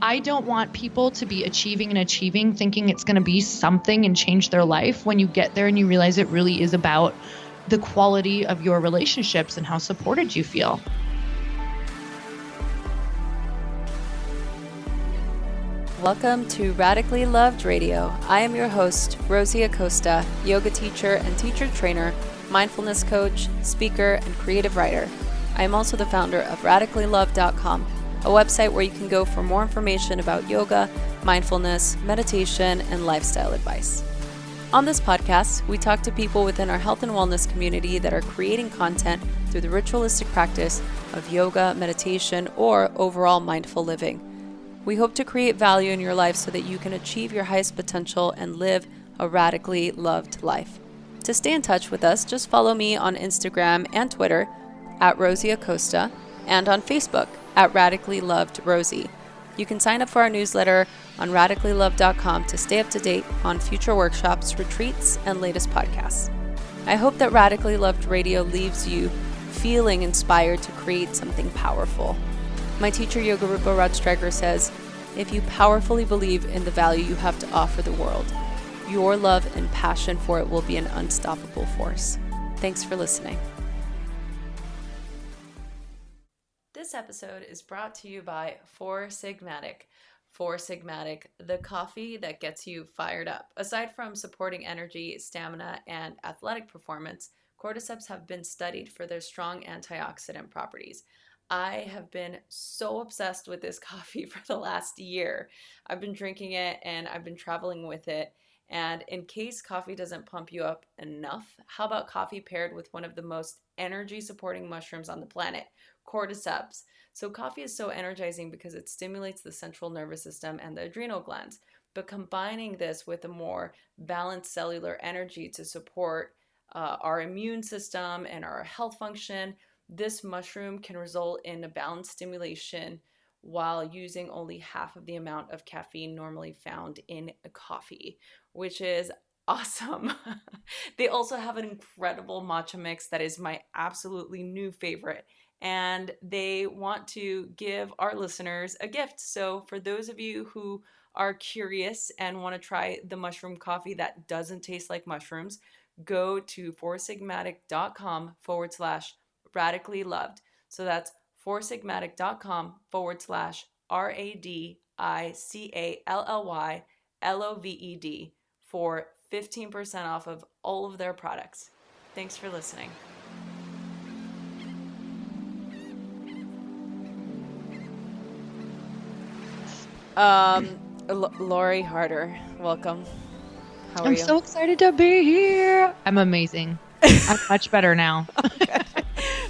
I don't want people to be achieving, thinking it's going to be something and change their life when you get there and you realize it really is about the quality of your relationships and how supported you feel. Welcome to Radically Loved Radio. I am your host, Rosie Acosta, yoga teacher and teacher trainer, mindfulness coach, speaker, and creative writer. I am also the founder of radicallylove.com, a website where you can go for more information about yoga, mindfulness, meditation, and lifestyle advice. On this podcast, we talk to people within our health and wellness community that are creating content through the ritualistic practice of yoga, meditation, or overall mindful living. We hope to create value in your life so that you can achieve your highest potential and live a radically loved life. To stay in touch with us, just follow me on Instagram and Twitter at Rosie Acosta and on Facebook at Radically Loved Rosie. You can sign up for our newsletter on radicallylove.com to stay up to date on future workshops, retreats, and latest podcasts. I hope that Radically Loved Radio leaves you feeling inspired to create something powerful. My teacher, Yoga Rupa Rajstreger, says, if you powerfully believe in the value you have to offer the world, your love and passion for it will be an unstoppable force. Thanks for listening. This episode is brought to you by Four Sigmatic. Four Sigmatic, the coffee that gets you fired up. Aside from supporting energy, stamina, and athletic performance, cordyceps have been studied for their strong antioxidant properties. I have been so obsessed with this coffee for the last year. I've been drinking it and I've been traveling with it. And in case coffee doesn't pump you up enough, how about coffee paired with one of the most energy-supporting mushrooms on the planet, cordyceps? So coffee is so energizing because it stimulates the central nervous system and the adrenal glands. But combining this with a more balanced cellular energy to support our immune system and our health function, this mushroom can result in a balanced stimulation while using only half of the amount of caffeine normally found in a coffee, which is awesome. They also have an incredible matcha mix that is my absolutely new favorite, and they want to give our listeners a gift. So for those of you who are curious and want to try the mushroom coffee that doesn't taste like mushrooms, go to foursigmatic.com/radically loved. So that's foursigmatic.com/radicallyloved for 15% off of all of their products. Thanks for listening. Lori Harder, welcome. How are you? I'm so excited to be here. I'm amazing. I'm much better now. Okay.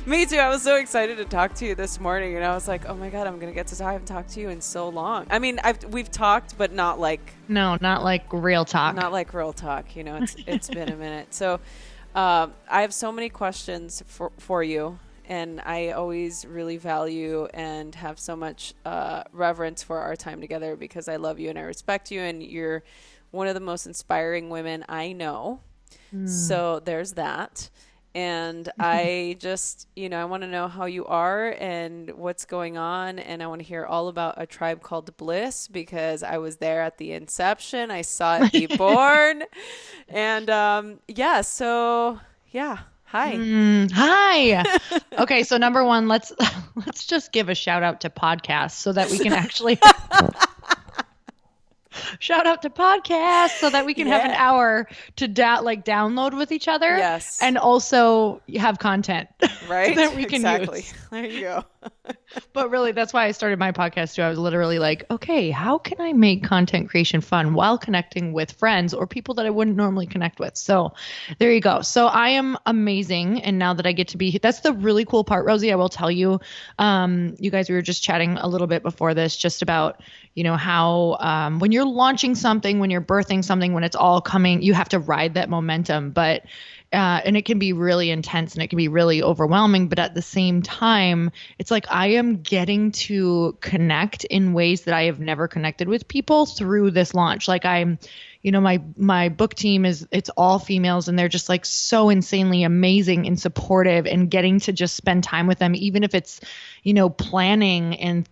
Me too. I was so excited to talk to you this morning, and I was like, "Oh my god, I'm gonna get to talk. I haven't talked to you in so long." I mean, we've talked, but not like not like real talk. Not like real talk. You know, it's been a minute. So, I have so many questions for you, and I always really value and have so much reverence for our time together because I love you and I respect you, and you're one of the most inspiring women I know. So there's that. And I just, I want to know how you are and what's going on. And I want to hear all about A Tribe Called Bliss because I was there at the inception. I saw it be born. And hi. Hi. Okay, so number one, let's just give a shout out to podcasts so that we can actually shout out to podcasts so that we can have an hour to download with each other. Yes. And also have content. Right. That we can exactly. use. There you go. But really, that's why I started my podcast too. I was literally like, okay, how can I make content creation fun while connecting with friends or people that I wouldn't normally connect with? So there you go. So I am amazing. And now that I get to be, that's the really cool part, Rosie, I will tell you, you guys, we were just chatting a little bit before this, just about, how when you're launching something, when you're birthing something, when it's all coming, you have to ride that momentum. But and it can be really intense and it can be really overwhelming. But at the same time, it's like I am getting to connect in ways that I have never connected with people through this launch. Like I'm, my book team it's all females, and they're just like so insanely amazing and supportive, and getting to just spend time with them, even if it's, planning and,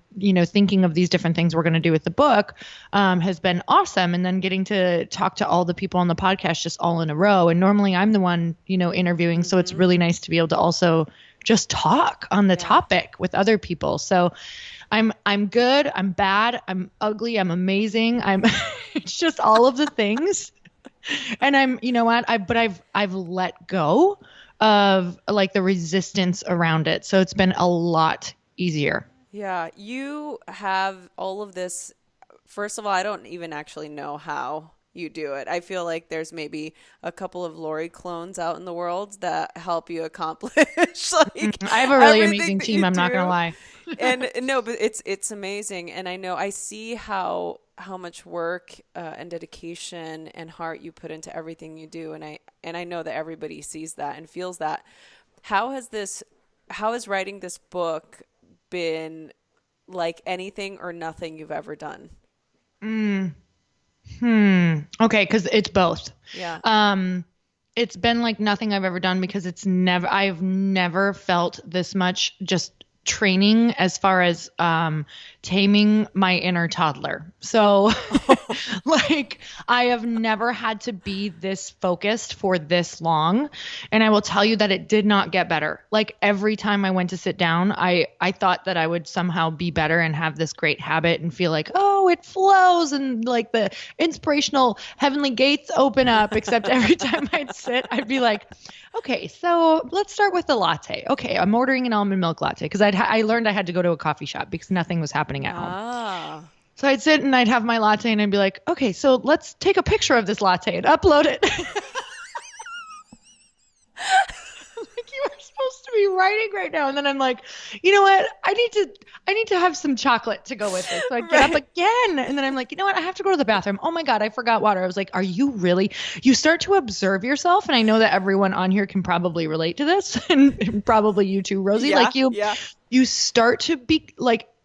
thinking of these different things we're going to do with the book, has been awesome. And then getting to talk to all the people on the podcast just all in a row. And normally I'm the one, interviewing. So it's really nice to be able to also just talk on the topic with other people. So I'm good, I'm bad, I'm ugly, I'm amazing. It's just all of the things. And I've let go of like the resistance around it. So it's been a lot easier. Yeah, you have all of this. First of all, I don't even actually know how you do it. I feel like there's maybe a couple of Lori clones out in the world that help you accomplish like I have a really everything amazing that team, you I'm not do. gonna lie. And no, but it's amazing, and I know I see how much work and dedication and heart you put into everything you do, and I know that everybody sees that and feels that. How has writing this book been like anything or nothing you've ever done? Okay, because it's both. Yeah. It's been like nothing I've ever done, because I've never felt this much just training as far as taming my inner toddler. So like I have never had to be this focused for this long. And I will tell you that it did not get better. Like every time I went to sit down, I thought that I would somehow be better and have this great habit and feel like, oh, it flows, and like the inspirational heavenly gates open up. Except every time I'd sit, I'd be like, okay, so let's start with the latte. Okay, I'm ordering an almond milk latte, because I learned I had to go to a coffee shop because nothing was happening at home. Ah. So I'd sit and I'd have my latte and I'd be like, okay, so let's take a picture of this latte and upload it. Like, you are supposed to be writing right now. And then I'm like, you know what? I need to have some chocolate to go with it. So I get up again. And then I'm like, you know what? I have to go to the bathroom. Oh my God, I forgot water. I was like, are you really? You start to observe yourself. And I know that everyone on here can probably relate to this, and probably you too, Rosie. Yeah, like you start to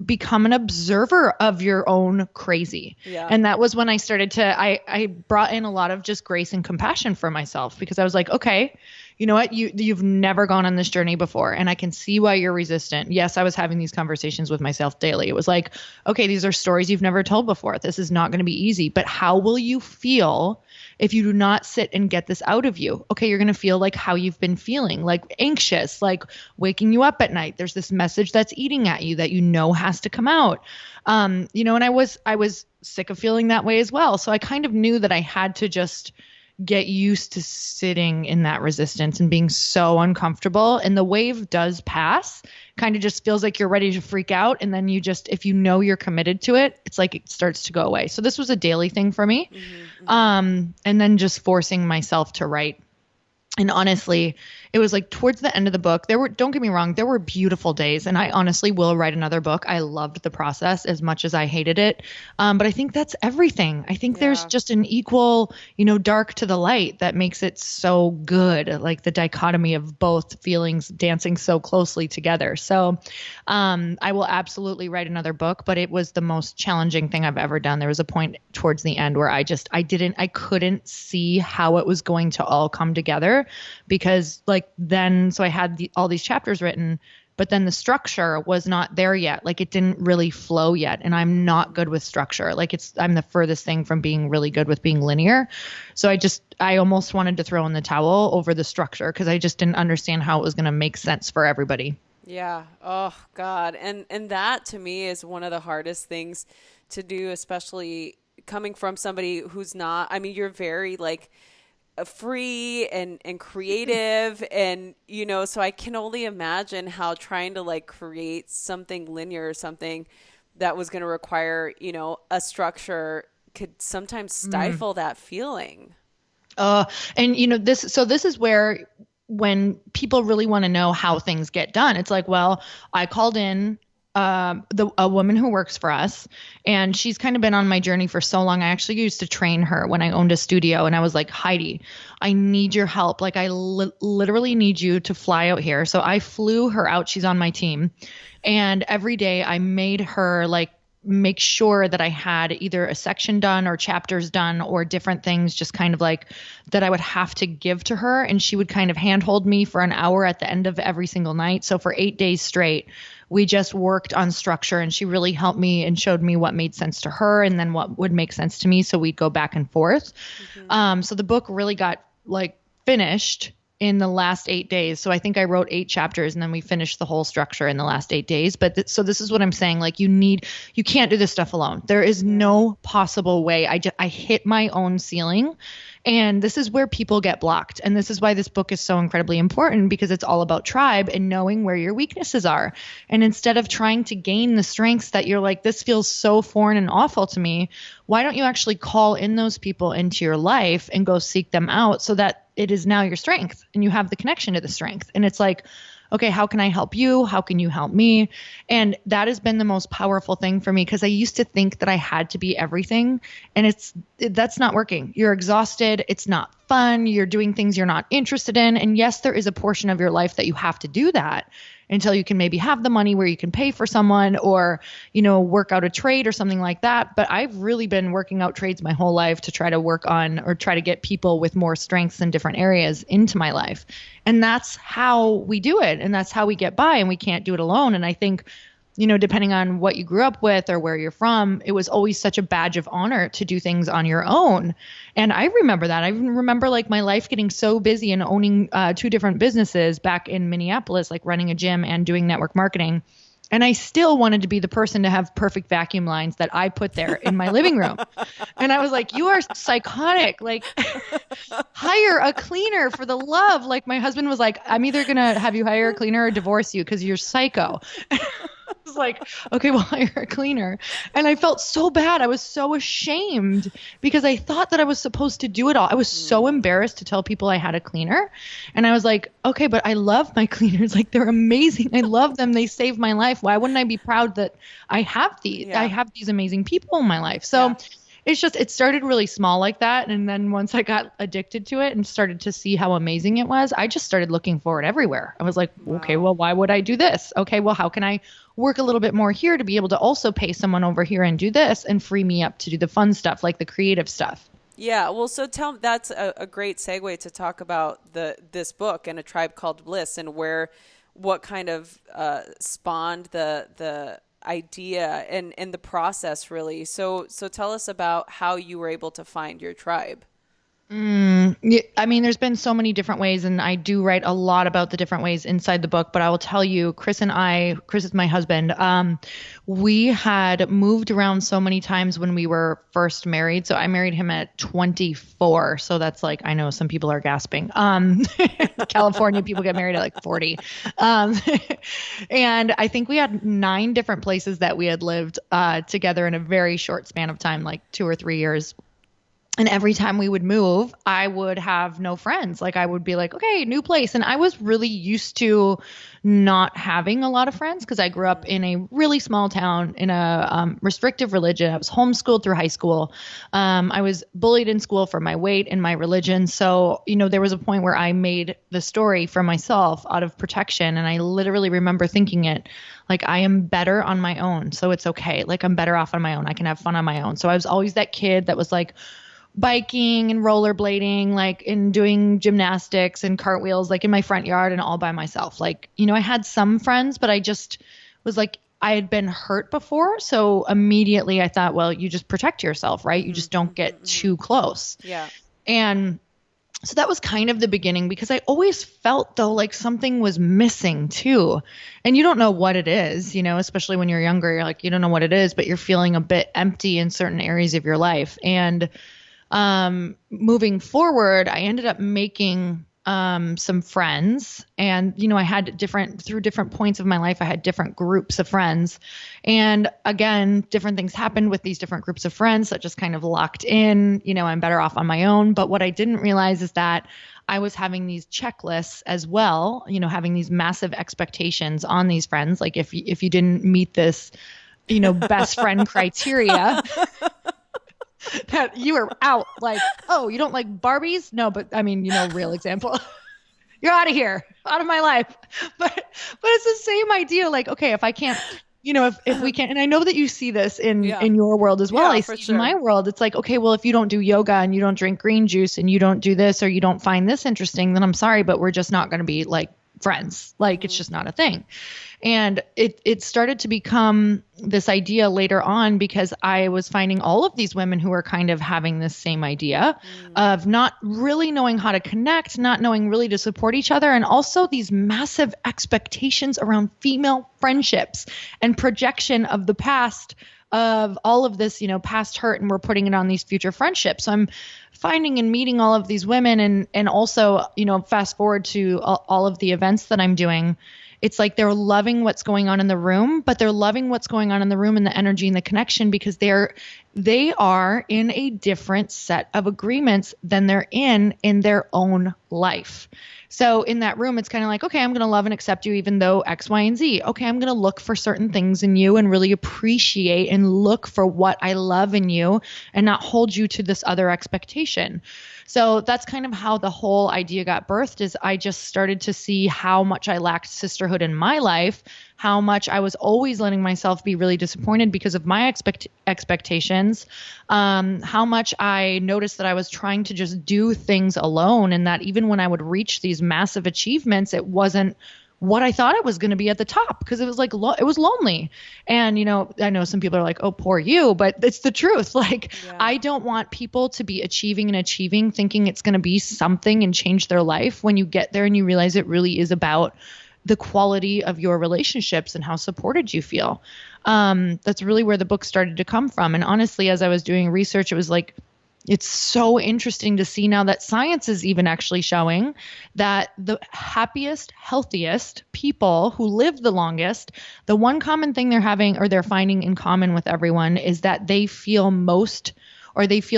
become an observer of your own crazy. Yeah. And that was when I started to, I brought in a lot of just grace and compassion for myself, because I was like, okay, you know what? You've never gone on this journey before, and I can see why you're resistant. Yes, I was having these conversations with myself daily. It was like, okay, these are stories you've never told before. This is not going to be easy, but how will you feel if you do not sit and get this out of you? Okay, you're going to feel like how you've been feeling, like anxious, like waking you up at night. There's this message that's eating at you that has to come out. And I was sick of feeling that way as well. So I kind of knew that I had to just get used to sitting in that resistance and being so uncomfortable. And the wave does pass, kind of just feels like you're ready to freak out. And then if you're committed to it, it's like it starts to go away. So this was a daily thing for me. And then just forcing myself to write. And honestly, it was like towards the end of the book, don't get me wrong, there were beautiful days, and I honestly will write another book. I loved the process as much as I hated it. But I think that's everything. I think there's just an equal, dark to the light that makes it so good, like the dichotomy of both feelings dancing so closely together. So I will absolutely write another book, but it was the most challenging thing I've ever done. There was a point towards the end where I couldn't see how it was going to all come together, because so I had all these chapters written, but then the structure was not there yet. Like it didn't really flow yet. And I'm not good with structure. I'm the furthest thing from being really good with being linear. So I almost wanted to throw in the towel over the structure, because I just didn't understand how it was going to make sense for everybody. Yeah. Oh God. And that to me is one of the hardest things to do, especially coming from somebody who's not, I mean, you're very free and creative, and so I can only imagine how trying to create something linear or something that was going to require a structure could sometimes stifle that feeling. And this is where, when people really want to know how things get done, it's like, well, I called in a woman who works for us, and she's kind of been on my journey for so long. I actually used to train her when I owned a studio, and I was like, Heidi, I need your help. Like I literally need you to fly out here. So I flew her out. She's on my team. And every day I made her make sure that I had either a section done or chapters done or different things, just kind of like that I would have to give to her. And she would kind of handhold me for an hour at the end of every single night. So for 8 days straight, we just worked on structure, and she really helped me and showed me what made sense to her and then what would make sense to me. So we'd go back and forth. So the book really got like finished in the last 8 days. So I think I wrote 8 chapters, and then we finished the whole structure in the last 8 days. But so this is what I'm saying. Like you can't do this stuff alone. There is no possible way. I hit my own ceiling, and this is where people get blocked. And this is why this book is so incredibly important, because it's all about tribe and knowing where your weaknesses are. And instead of trying to gain the strengths that you're like, this feels so foreign and awful to me, why don't you actually call in those people into your life and go seek them out so that it is now your strength and you have the connection to the strength. And it's like, okay, how can I help you? How can you help me? And that has been the most powerful thing for me, because I used to think that I had to be everything, and that's not working. You're exhausted. It's not fun. You're doing things you're not interested in. And yes, there is a portion of your life that you have to do that until you can maybe have the money where you can pay for someone or, work out a trade or something like that. But I've really been working out trades my whole life to try to work on or try to get people with more strengths in different areas into my life. And that's how we do it. And that's how we get by, and we can't do it alone. And I think, depending on what you grew up with or where you're from, it was always such a badge of honor to do things on your own. And I remember that. I remember like my life getting so busy and owning 2 different businesses back in Minneapolis, like running a gym and doing network marketing. And I still wanted to be the person to have perfect vacuum lines that I put there in my living room. And I was like, you are psychotic. Like, hire a cleaner for the love. Like, my husband was like, I'm either going to have you hire a cleaner or divorce you because you're psycho. I was like, okay, well, hire a cleaner. And I felt so bad. I was so ashamed because I thought that I was supposed to do it all. I was so embarrassed to tell people I had a cleaner. And I was like, okay, but I love my cleaners. Like, they're amazing. I love them. They saved my life. Why wouldn't I be proud that I have these? Yeah. I have these amazing people in my life. So it's just, it started really small like that. And then once I got addicted to it and started to see how amazing it was, I just started looking for it everywhere. I was like, okay, well, why would I do this? Okay, well, how can I work a little bit more here to be able to also pay someone over here and do this and free me up to do the fun stuff, like the creative stuff? Yeah, well, so that's a great segue to talk about this book and A Tribe Called Bliss, and what kind of spawned the idea and the process, really. So tell us about how you were able to find your tribe. I mean, there's been so many different ways, and I do write a lot about the different ways inside the book, but I will tell you, Chris is my husband. We had moved around so many times when we were first married. So I married him at 24. So that's like, I know some people are gasping. California people get married at like 40. And I think we had 9 different places that we had lived, together in a very short span of time, like 2 or 3 years. And every time we would move, I would have no friends. Like, I would be like, okay, new place. And I was really used to not having a lot of friends because I grew up in a really small town in a restrictive religion. I was homeschooled through high school. I was bullied in school for my weight and my religion. So, there was a point where I made the story for myself out of protection. And I literally remember thinking it like, I am better on my own. So it's okay. Like, I'm better off on my own. I can have fun on my own. So I was always that kid that was like, biking and rollerblading, like, and doing gymnastics and cartwheels, like in my front yard and all by myself. Like, I had some friends, but I just was like, I had been hurt before. So immediately I thought, well, you just protect yourself, right? You just don't get too close. Yeah. And so that was kind of the beginning, because I always felt though like something was missing too. And you don't know what it is, especially when you're younger, you're like, you don't know what it is, but you're feeling a bit empty in certain areas of your life. And moving forward, I ended up making some friends, and I had through different points of my life, I had different groups of friends, and again, different things happened with these different groups of friends that just kind of locked in. I'm better off on my own. But what I didn't realize is that I was having these checklists as well, having these massive expectations on these friends. Like, if you didn't meet this, best friend criteria, that you were out. Like, oh, you don't like Barbies? No, but I mean, real example. You're out of here, out of my life. But it's the same idea. Like, okay, if I can't, if we can, and I know that you see this Yeah. in your world as well. Yeah, I for see sure. in my world, it's like, okay, well, if you don't do yoga and you don't drink green juice and you don't do this or you don't find this interesting, then I'm sorry, but we're just not going to be like friends. Like it's just not a thing. And it started to become this idea later on because I was finding all of these women who were kind of having this same idea of not really knowing how to connect, not knowing really to support each other, and also these massive expectations around female friendships and projection of the past of all of this, past hurt, and we're putting it on these future friendships. So I'm finding and meeting all of these women and also, fast forward to all of the events that I'm doing. It's like they're loving what's going on in the room, but they're loving what's going on in the room and the energy and the connection because they are in a different set of agreements than they're in their own life. So in that room, it's kind of like, okay, I'm going to love and accept you even though X, Y, and Z. Okay, I'm going to look for certain things in you and really appreciate and look for what I love in you and not hold you to this other expectation. So that's kind of how the whole idea got birthed is I just started to see how much I lacked sisterhood in my life, how much I was always letting myself be really disappointed because of my expectations, how much I noticed that I was trying to just do things alone and that even when I would reach these massive achievements, it wasn't what I thought it was going to be at the top because it was like it was lonely. And I know some people are like, "Oh, poor you," but it's the truth. Like I don't want people to be achieving thinking it's going to be something and change their life when you get there and you realize it really is about the quality of your relationships and how supported you feel. That's really where the book started to come from. And honestly, as I was doing research, it was like it's so interesting to see now that science is even actually showing that the happiest, healthiest people who live the longest, the one common thing they're finding in common with everyone is that they feel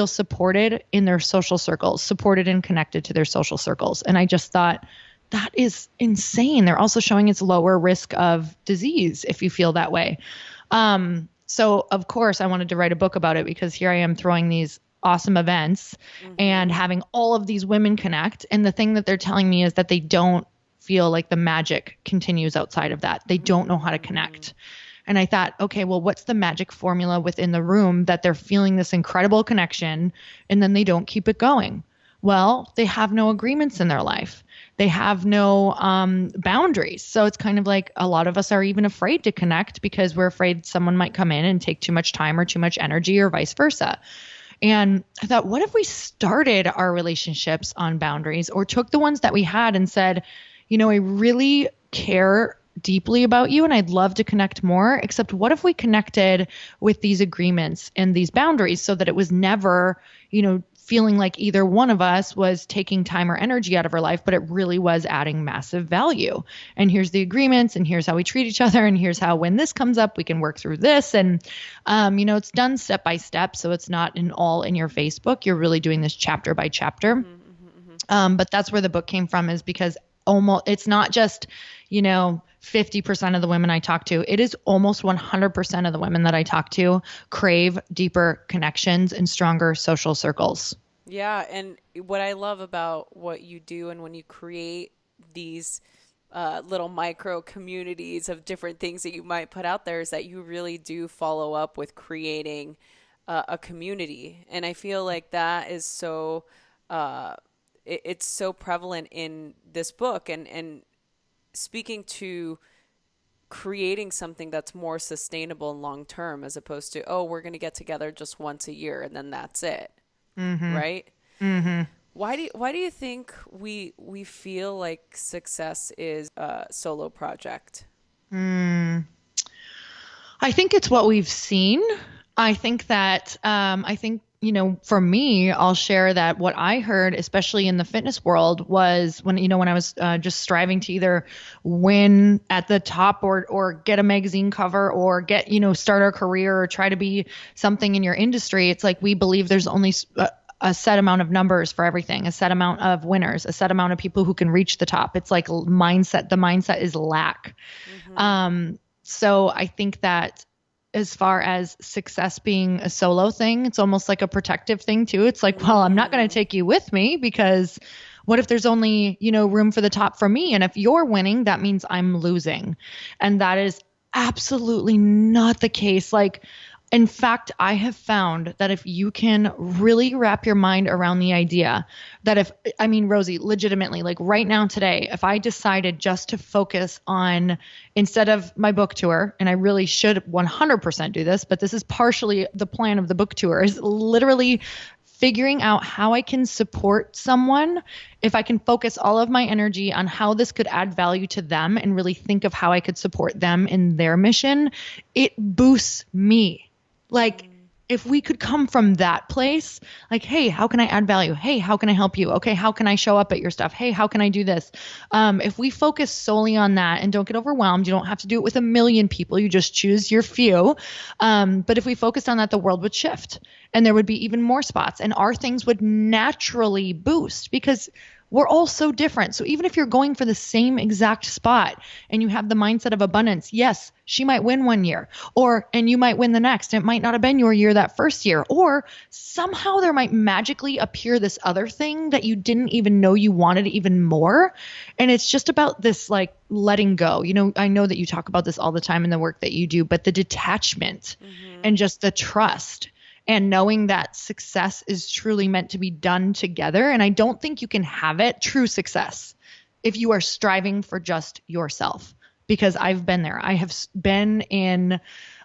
supported in their social circles, supported and connected to their social circles. And I just thought that is insane. They're also showing it's lower risk of disease if you feel that way. So of course I wanted to write a book about it because here I am throwing these awesome events and having all of these women connect. And the thing that they're telling me is that they don't feel like the magic continues outside of that. They don't know how to connect. And I thought, okay, well, what's the magic formula within the room that they're feeling this incredible connection and then they don't keep it going? Well, they have no agreements in their life. They have no boundaries. So it's kind of like a lot of us are even afraid to connect because we're afraid someone might come in and take too much time or too much energy or vice versa. And I thought, what if we started our relationships on boundaries or took the ones that we had and said, I really care deeply about you and I'd love to connect more, except what if we connected with these agreements and these boundaries so that it was never, feeling like either one of us was taking time or energy out of our life, but it really was adding massive value. And here's the agreements and here's how we treat each other. And here's how, when this comes up, we can work through this. And, it's done step by step. So it's not all in your face book. You're really doing this chapter by chapter. But that's where the book came from is because it's not just, 50% of the women I talk to, it is almost 100% of the women that I talk to crave deeper connections and stronger social circles. Yeah. And what I love about what you do and when you create these little micro communities of different things that you might put out there is that you really do follow up with creating a community. And I feel like that is so, it's so prevalent in this book and speaking to creating something that's more sustainable and long term as opposed to, oh, we're going to get together just once a year and then that's it. Right? Why do you think we feel like success is a solo project? I think it's what we've seen. I think that for me, I'll share that what I heard, especially in the fitness world, was when I was just striving to either win at the top or get a magazine cover or get, start a career or try to be something in your industry. It's like we believe there's only a set amount of numbers for everything, a set amount of winners, a set amount of people who can reach the top. It's like mindset. The mindset is lack. So I think that as far as success being a solo thing, it's almost like a protective thing too. It's like, well, I'm not going to take you with me because what if there's only, room for the top for me? And if you're winning, that means I'm losing. And that is absolutely not the case. Like, in fact, I have found that if you can really wrap your mind around the idea that I mean, Rosie, legitimately, like right now today, if I decided just to focus on, instead of my book tour, and I really should 100% do this, but this is partially the plan of the book tour, is literally figuring out how I can support someone, if I can focus all of my energy on how this could add value to them and really think of how I could support them in their mission, it boosts me. Like, if we could come from that place, like, hey, how can I add value? Hey, how can I help you? Okay, how can I show up at your stuff? Hey, how can I do this? If we focus solely on that and don't get overwhelmed, you don't have to do it with a million people. You just choose your few. But if we focused on that, the world would shift and there would be even more spots and our things would naturally boost because we're all so different. So even if you're going for the same exact spot and you have the mindset of abundance, yes, she might win one year and you might win the next. It might not have been your year that first year, or somehow there might magically appear this other thing that you didn't even know you wanted even more. And it's just about this like letting go. You know, I know that you talk about this all the time in the work that you do, but the detachment and just the trust and knowing that success is truly meant to be done together. And I don't think you can have it, true success, if you are striving for just yourself, because I've been there. I have been in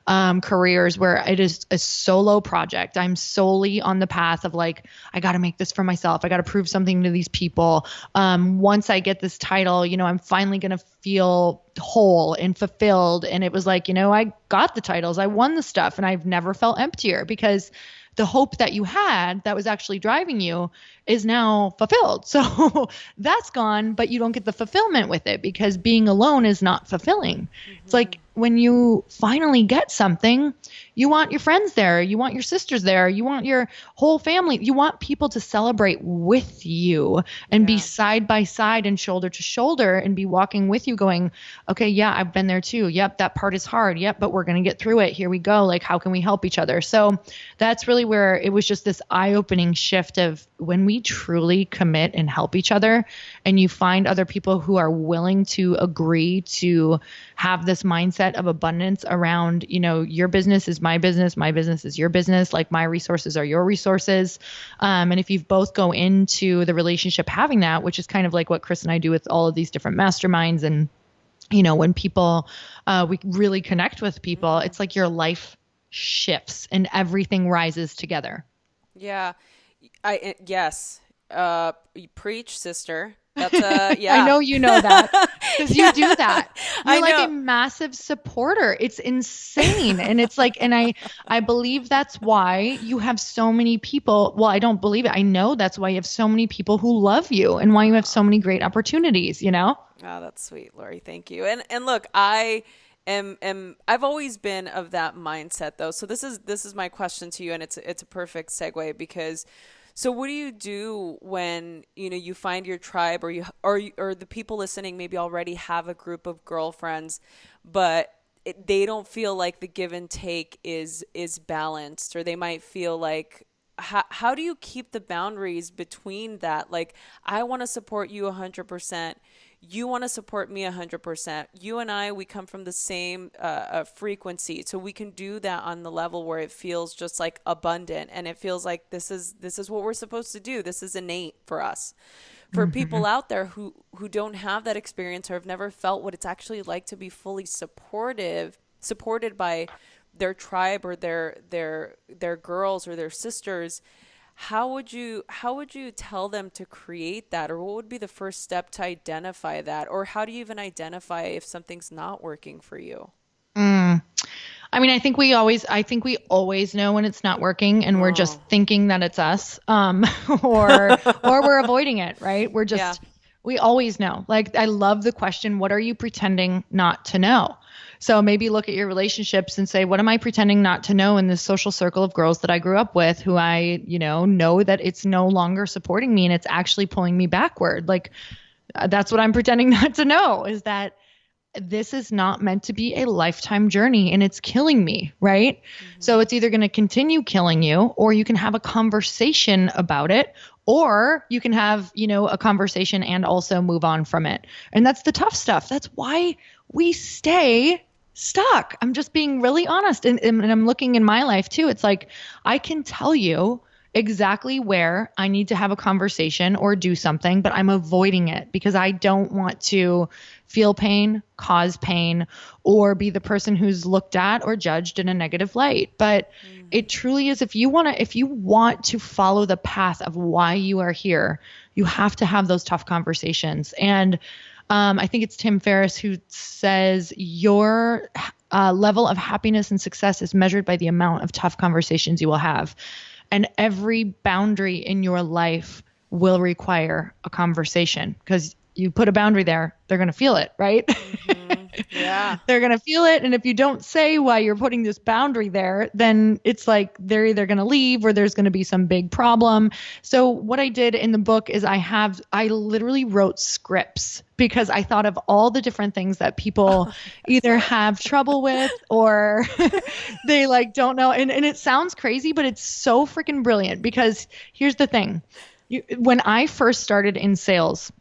careers where it is a solo project. I'm solely on the path of like, I got to make this for myself. I got to prove something to these people. Once I get this title, you know, I'm finally going to feel whole and fulfilled. And it was like, you know, I got the titles, I won the stuff, and I've never felt emptier because the hope that you had that was actually driving you is now fulfilled. So that's gone, but you don't get the fulfillment with it because being alone is not fulfilling. It's like when you finally get something, you want your friends there, you want your sisters there, you want your whole family, you want people to celebrate with you and be side by side and shoulder to shoulder and be walking with you going, okay, yeah, I've been there too. Yep, that part is hard. Yep, but we're going to get through it. Here we go. Like, how can we help each other? So that's really where it was just this eye-opening shift of when we truly commit and help each other and you find other people who are willing to agree to have this mindset of abundance around, you know, your business is my business is your business, like my resources are your resources. And if you both go into the relationship having that, which is kind of like what Chris and I do with all of these different masterminds, and, you know, when people, we really connect with people, it's like your life shifts and everything rises together. Yeah. Yes. You preach, sister. That's yeah. I know you know that because you do that. You're I like know. a massive supporter. It's insane. And it's like, and I believe that's why you have so many people. Well, I don't believe it. I know that's why you have so many people who love you and why you have so many great opportunities, you know? Oh, that's sweet, Lori. Thank you. And look, I've always been of that mindset though. So this is my question to you, and it's a perfect segue because so what do you do when, you know, you find your tribe or the people listening maybe already have a group of girlfriends, but they don't feel like the give and take is balanced, or they might feel like how do you keep the boundaries between that? Like, I want to support you 100%. You want to support me 100%. You and I, we come from the same frequency. So we can do that on the level where it feels just like abundant. And it feels like this is what we're supposed to do. This is innate for us. For people out there who don't have that experience or have never felt what it's actually like to be fully supported by their tribe or their girls or their sisters, how would you tell them to create that, or what would be the first step to identify that, or how do you even identify if something's not working for you? I mean, I think we always know when it's not working and we're just thinking that it's us, or we're avoiding it, right? We always know. Like, I love the question, what are you pretending not to know? So maybe look at your relationships and say, what am I pretending not to know in this social circle of girls that I grew up with who I, know that it's no longer supporting me and it's actually pulling me backward. Like, that's what I'm pretending not to know, is that this is not meant to be a lifetime journey and it's killing me, right? So it's either going to continue killing you, or you can have a conversation about it, or you can have, a conversation and also move on from it. And that's the tough stuff. That's why we stay stuck. I'm just being really honest. And I'm looking in my life too. It's like, I can tell you exactly where I need to have a conversation or do something, but I'm avoiding it because I don't want to feel pain, cause pain, or be the person who's looked at or judged in a negative light. But it truly is, if you want to follow the path of why you are here, you have to have those tough conversations. And I think it's Tim Ferriss who says your level of happiness and success is measured by the amount of tough conversations you will have. And every boundary in your life will require a conversation, because you put a boundary there, they're going to feel it, right? Yeah. They're going to feel it. And if you don't say why you're putting this boundary there, then it's like they're either going to leave or there's going to be some big problem. So what I did in the book is I literally wrote scripts, because I thought of all the different things that people either have trouble with or they like don't know. And it sounds crazy, but it's so freaking brilliant, because here's the thing. When I first started in sales,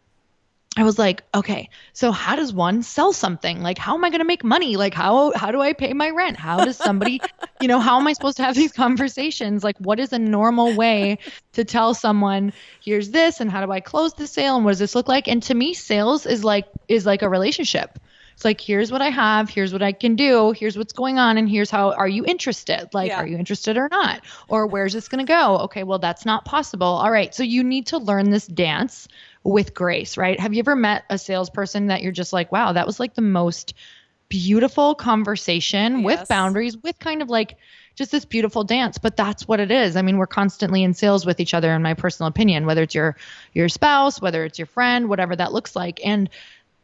I was like, okay, so how does one sell something? Like, how am I going to make money? Like, how do I pay my rent? How does somebody, how am I supposed to have these conversations? Like, what is a normal way to tell someone, here's this, and how do I close the sale? And what does this look like? And to me, sales is like a relationship. It's like, here's what I have, here's what I can do, here's what's going on, and here's how, are you interested? Like, Are you interested or not? Or where's this going to go? Okay, well, that's not possible. All right. So you need to learn this dance with grace, right? Have you ever met a salesperson that you're just like, wow, that was like the most beautiful conversation with boundaries, with kind of like just this beautiful dance? But that's what it is. I mean, we're constantly in sales with each other, in my personal opinion, whether it's your spouse, whether it's your friend, whatever that looks like. And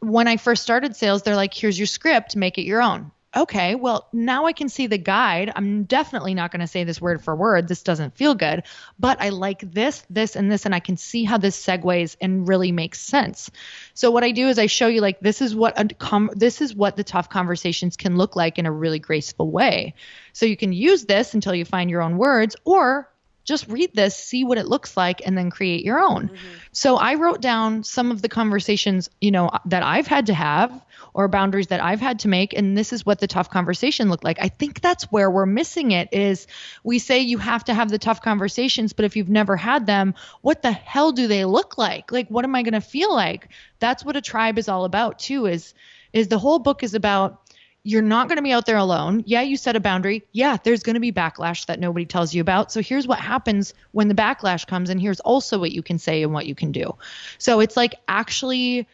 when I first started sales, they're like, here's your script, make it your own. Okay, well, now I can see the guide. I'm definitely not going to say this word for word. This doesn't feel good, but I like this, and this, and I can see how this segues and really makes sense. So what I do is I show you, like, this is what the tough conversations can look like in a really graceful way. So you can use this until you find your own words, or just read this, see what it looks like, and then create your own. So I wrote down some of the conversations, that I've had to have, or boundaries that I've had to make. And this is what the tough conversation looked like. I think that's where we're missing it, is we say you have to have the tough conversations, but if you've never had them, what the hell do they look like? Like, what am I going to feel like? That's what a tribe is all about too, is the whole book is about, you're not going to be out there alone. Yeah, you set a boundary. Yeah, there's going to be backlash that nobody tells you about. So here's what happens when the backlash comes, and here's also what you can say and what you can do. So it's like actually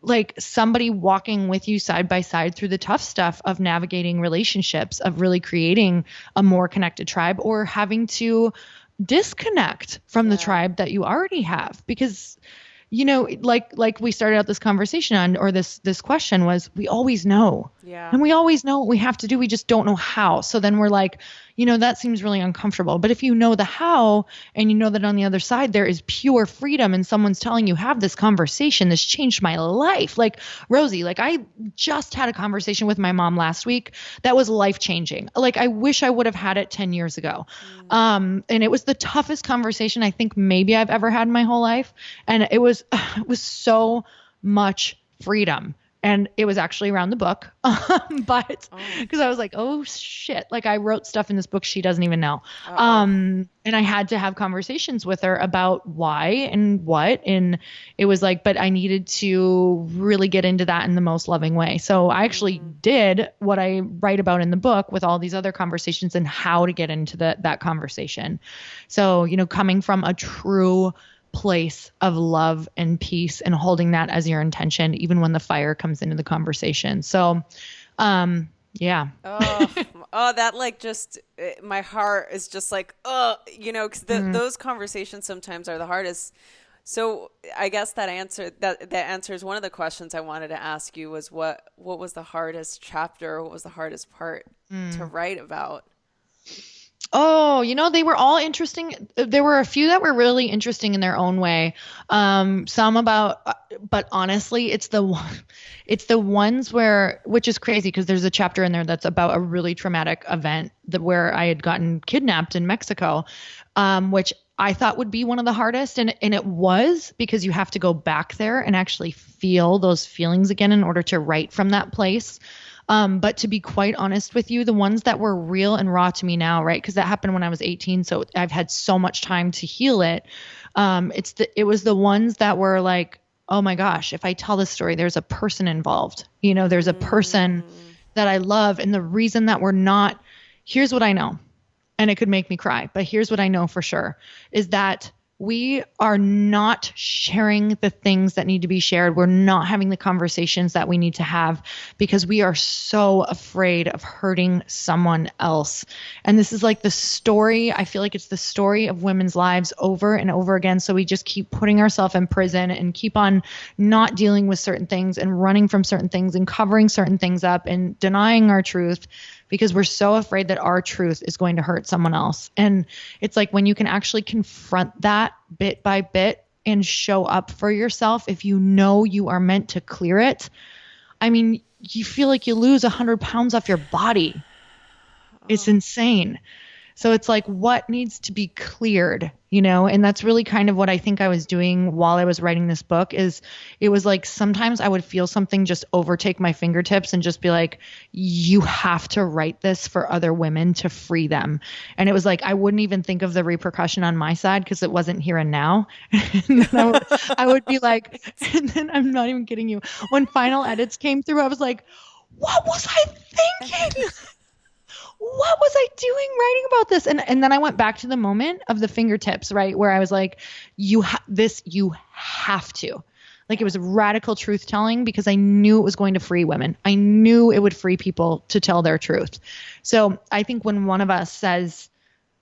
like somebody walking with you side by side through the tough stuff of navigating relationships, of really creating a more connected tribe, or having to disconnect from the tribe that you already have. Because like we started out this conversation on, or this question was, we always know. Yeah. And we always know what we have to do. We just don't know how. So then we're like, that seems really uncomfortable. But if you know the how, and you know that on the other side, there is pure freedom, and someone's telling you, have this conversation, this changed my life. Like Rosie, like I just had a conversation with my mom last week that was life changing. Like I wish I would have had it 10 years ago. And it was the toughest conversation I think maybe I've ever had in my whole life. And it was so much freedom. And it was actually around the book, but because I was like, oh shit, like I wrote stuff in this book she doesn't even know. And I had to have conversations with her about why and what, and it was like, but I needed to really get into that in the most loving way. So I actually did what I write about in the book with all these other conversations and how to get into that conversation. So, coming from a true place of love and peace, and holding that as your intention, even when the fire comes into the conversation. So, yeah. That like just, my heart is just like, because those conversations sometimes are the hardest. So I guess that answers one of the questions I wanted to ask you, was what was the hardest chapter? What was the hardest part to write about? Oh, they were all interesting. There were a few that were really interesting in their own way. Some about, but honestly, it's the ones which is crazy, because there's a chapter in there that's about a really traumatic event where I had gotten kidnapped in Mexico, which I thought would be one of the hardest. And it was, because you have to go back there and actually feel those feelings again in order to write from that place. But to be quite honest with you, the ones that were real and raw to me now, right? Because that happened when I was 18. So I've had so much time to heal it. It was the ones that were like, oh my gosh, if I tell this story, there's a person involved. There's a person that I love. And the reason that we're not, here's what I know, and it could make me cry, but here's what I know for sure, is that we are not sharing the things that need to be shared. We're not having the conversations that we need to have because we are so afraid of hurting someone else. And this is like the story. I feel like it's the story of women's lives over and over again. So we just keep putting ourselves in prison and keep on not dealing with certain things and running from certain things and covering certain things up and denying our truth because we're so afraid that our truth is going to hurt someone else. And it's like when you can actually confront that bit by bit and show up for yourself, if you know you are meant to clear it, I mean, you feel like you lose 100 pounds off your body. It's insane. So it's like, what needs to be cleared, and that's really kind of what I think I was doing while I was writing this book. Is it was like, sometimes I would feel something just overtake my fingertips and just be like, you have to write this for other women to free them. And it was like, I wouldn't even think of the repercussion on my side because it wasn't here and now. And then I would be like, and then I'm not even kidding you. When final edits came through, I was like, what was I thinking? What was I doing writing about this? And then I went back to the moment of the fingertips, right? Where I was like, you have to. Like, it was radical truth telling because I knew it was going to free women. I knew it would free people to tell their truth. So I think when one of us says,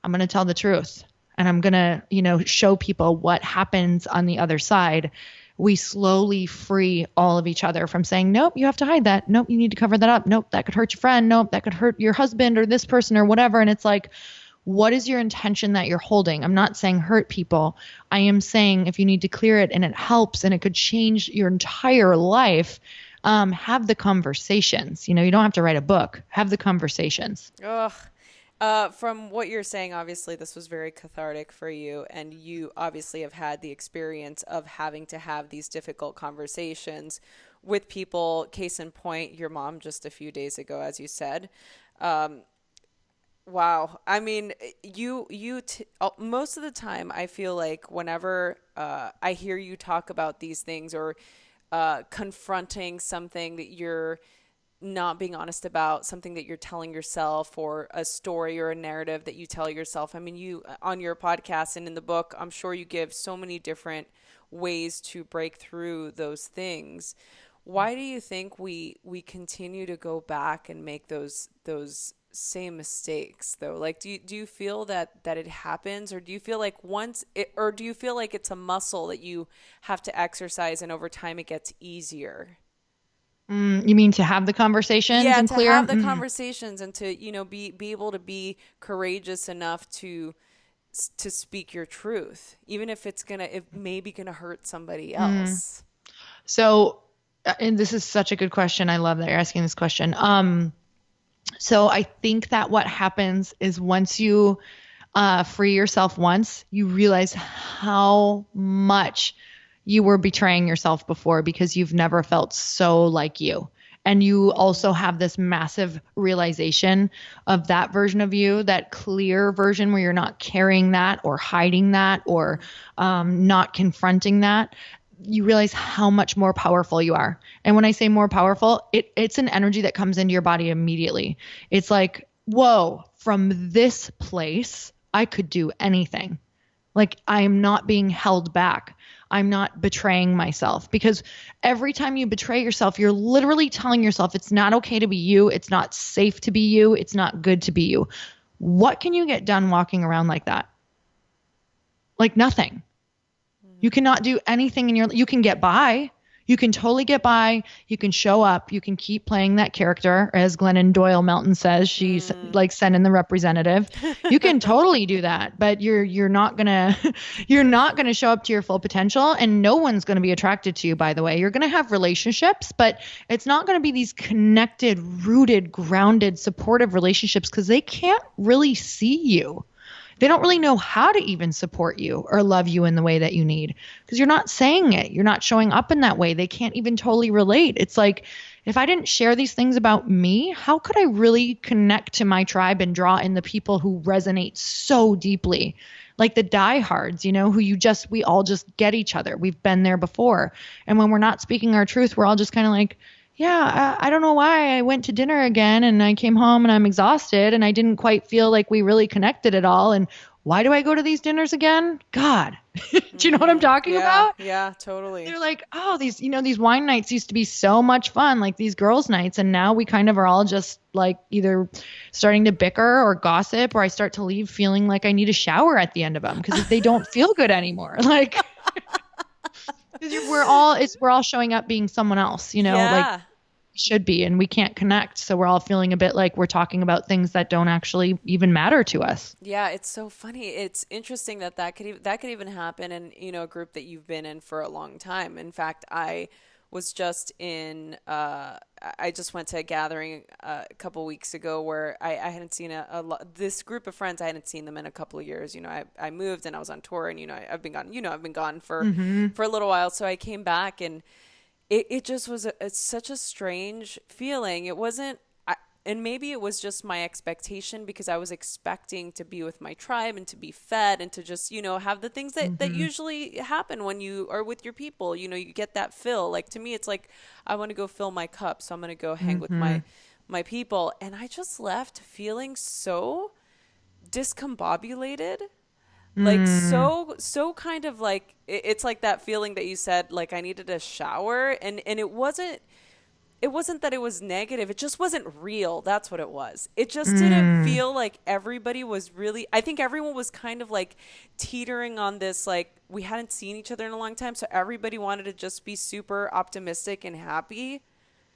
I'm going to tell the truth and I'm going to, show people what happens on the other side, we slowly free all of each other from saying, nope, you have to hide that. Nope, you need to cover that up. Nope, that could hurt your friend. Nope, that could hurt your husband or this person or whatever. And it's like, what is your intention that you're holding? I'm not saying hurt people. I am saying if you need to clear it and it helps and it could change your entire life, have the conversations. You don't have to write a book. Have the conversations. Ugh. From what you're saying, obviously this was very cathartic for you, and you obviously have had the experience of having to have these difficult conversations with people. Case in point, your mom just a few days ago, as you said. Wow. I mean, most of the time I feel like whenever I hear you talk about these things or confronting something that you're not being honest about, something that you're telling yourself, or a story or a narrative that you tell yourself. I mean, you on your podcast and in the book, I'm sure you give so many different ways to break through those things. Why do you think we continue to go back and make those same mistakes though? Like, do you feel that it happens, or do you feel like do you feel like it's a muscle that you have to exercise and over time it gets easier? You mean to have the conversations and clear? Have the conversations and to, be able to be courageous enough to speak your truth, even if it may be gonna hurt somebody else. So, and this is such a good question. I love that you're asking this question. So I think that what happens is once you free yourself once, you realize how much you were betraying yourself before because you've never felt so like you. And you also have this massive realization of that version of you, that clear version where you're not carrying that or hiding that or not confronting that. You realize how much more powerful you are. And when I say more powerful, it's an energy that comes into your body immediately. It's like, whoa, from this place, I could do anything. Like, I'm not being held back. I'm not betraying myself, because every time you betray yourself, you're literally telling yourself it's not okay to be you. It's not safe to be you. It's not good to be you. What can you get done walking around like that? Like nothing. You cannot do anything you can get by. You can totally get by. You can show up. You can keep playing that character. As Glennon Doyle Melton says, she's like sending the representative. You can totally do that, but you're not gonna show up to your full potential, and no one's gonna be attracted to you, by the way. You're gonna have relationships, but it's not gonna be these connected, rooted, grounded, supportive relationships because they can't really see you. They don't really know how to even support you or love you in the way that you need because you're not saying it. You're not showing up in that way. They can't even totally relate. It's like, if I didn't share these things about me, how could I really connect to my tribe and draw in the people who resonate so deeply? Like the diehards, we all just get each other. We've been there before. And when we're not speaking our truth, we're all just kind of like, yeah, I don't know why I went to dinner again and I came home and I'm exhausted and I didn't quite feel like we really connected at all. And why do I go to these dinners again? God, do you know what I'm talking about? Yeah, totally. They're like, oh, these wine nights used to be so much fun, like these girls' nights. And now we kind of are all just like either starting to bicker or gossip, or I start to leave feeling like I need a shower at the end of them because they don't feel good anymore. Like, we're all showing up being someone else, like should be, and we can't connect. So we're all feeling a bit like we're talking about things that don't actually even matter to us. Yeah, it's so funny. It's interesting that could even happen in, a group that you've been in for a long time. In fact, I was just I just went to a gathering a couple weeks ago where I hadn't seen this group of friends. I hadn't seen them in a couple of years. I moved and I was on tour, and I've been gone for a little while. So I came back, and it just was such a strange feeling. It wasn't, and maybe it was just my expectation, because I was expecting to be with my tribe and to be fed and to just, have the things that usually happen when you are with your people. You get that fill. Like, to me, it's like, I want to go fill my cup, so I'm going to go hang with my people. And I just left feeling so discombobulated. Like, so kind of like, it's like that feeling that you said, like I needed a shower, and it wasn't that it was negative. It just wasn't real. That's what it was. It just didn't feel like everybody was really, I think everyone was kind of like teetering on this, like, we hadn't seen each other in a long time. So everybody wanted to just be super optimistic and happy.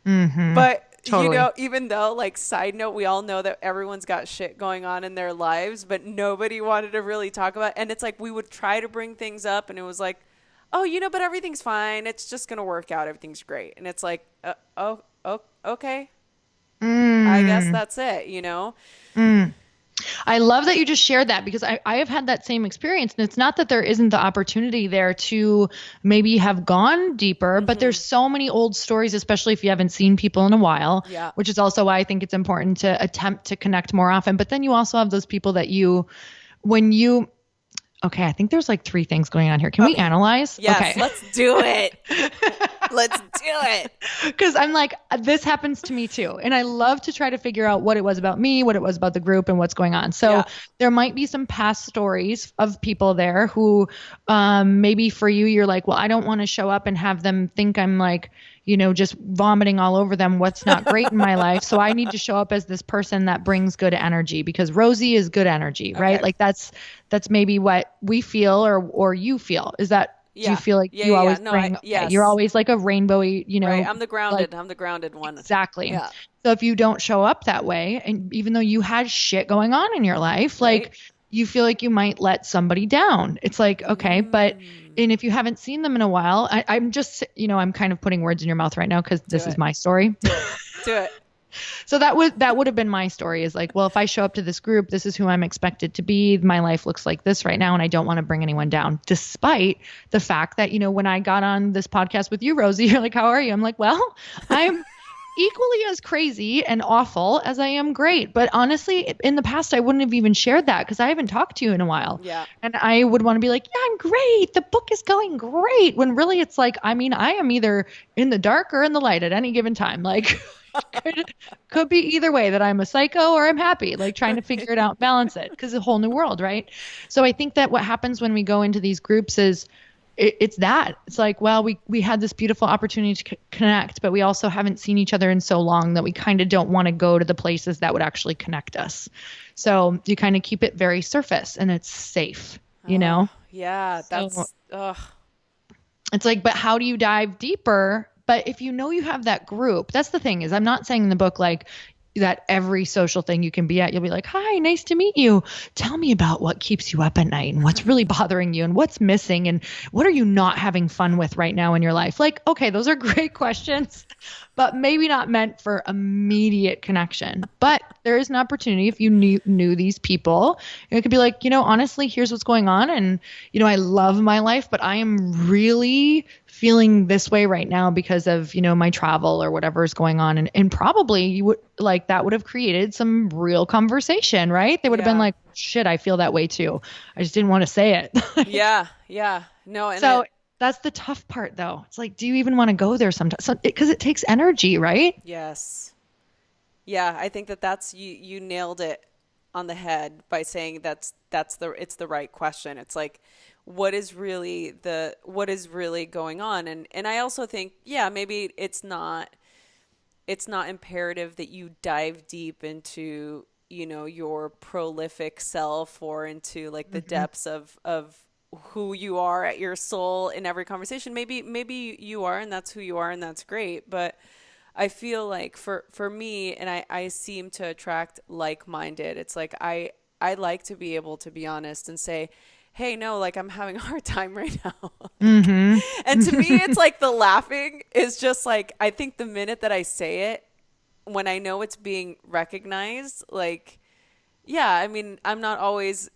But Totally. even though, like, side note, we all know that everyone's got shit going on in their lives, but nobody wanted to really talk about it. And it's like, we would try to bring things up, and it was like, oh, but everything's fine. It's just going to work out. Everything's great. And it's like, okay. I guess that's it, I love that you just shared that, because I have had that same experience. And it's not that there isn't the opportunity there to maybe have gone deeper, but there's so many old stories, especially if you haven't seen people in a while, which is also why I think it's important to attempt to connect more often. But then you also have those people that okay, I think there's like 3 things going on here. Can we analyze? Yes, okay. Let's do it. Let's do it. Because I'm like, this happens to me too. And I love to try to figure out what it was about me, what it was about the group, and what's going on. So there might be some past stories of people there who maybe for you, you're like, well, I don't want to show up and have them think I'm like, just vomiting all over them what's not great in my life. So I need to show up as this person that brings good energy, because Rosie is good energy, right? Okay. Like that's maybe what we feel or you feel. Is that, do you feel like you always bring, you're always like a rainbowy, Right. I'm the grounded one. Exactly. Yeah. So if you don't show up that way, and even though you had shit going on in your life, like you feel like you might let somebody down. It's like, okay, and if you haven't seen them in a while, I'm just, I'm kind of putting words in your mouth right now, because this is my story. Do it. So that would have been my story, is like, well, if I show up to this group, this is who I'm expected to be. My life looks like this right now, and I don't want to bring anyone down, despite the fact that, when I got on this podcast with you, Rosie, you're like, how are you? I'm like, well, I'm equally as crazy and awful as I am great. But honestly, in the past, I wouldn't have even shared that, because I haven't talked to you in a while. Yeah. And I would want to be like, yeah, I'm great. The book is going great. When really it's like, I am either in the dark or in the light at any given time. Like, could be either way, that I'm a psycho or I'm happy, like trying to figure it out, balance it, because it's a whole new world, right? So I think that what happens when we go into these groups is it's like, well, we had this beautiful opportunity to connect, but we also haven't seen each other in so long that we kind of don't want to go to the places that would actually connect us. So you kind of keep it very surface, and it's safe, Yeah, that's It's like, but how do you dive deeper? But if you have that group, that's the thing, is I'm not saying in the book, like, that every social thing you can be at, you'll be like, hi, nice to meet you. Tell me about what keeps you up at night and what's really bothering you and what's missing and what are you not having fun with right now in your life? Like, okay, those are great questions, but maybe not meant for immediate connection. But there is an opportunity if you knew these people, it could be like, honestly, here's what's going on. And, I love my life, but I am really feeling this way right now because of, my travel or whatever is going on. And probably you would like that would have created some real conversation, right? They would have been like, shit, I feel that way too. I just didn't want to say it. Yeah. No. And so that's the tough part though. It's like, do you even want to go there sometimes? Because it takes energy, right? Yes. Yeah. I think that's, you nailed it on the head by saying it's the right question. It's like, what is really going on? And I also think, maybe it's not imperative that you dive deep into, your prolific self or into like the depths of who you are at your soul in every conversation. Maybe you are, and that's who you are, and that's great. But I feel like for me, and I seem to attract like-minded. It's like, I like to be able to be honest and say, hey, no, like I'm having a hard time right now. And to me, it's like the laughing is just like, I think the minute that I say it, when I know it's being recognized, like, I mean, I'm not always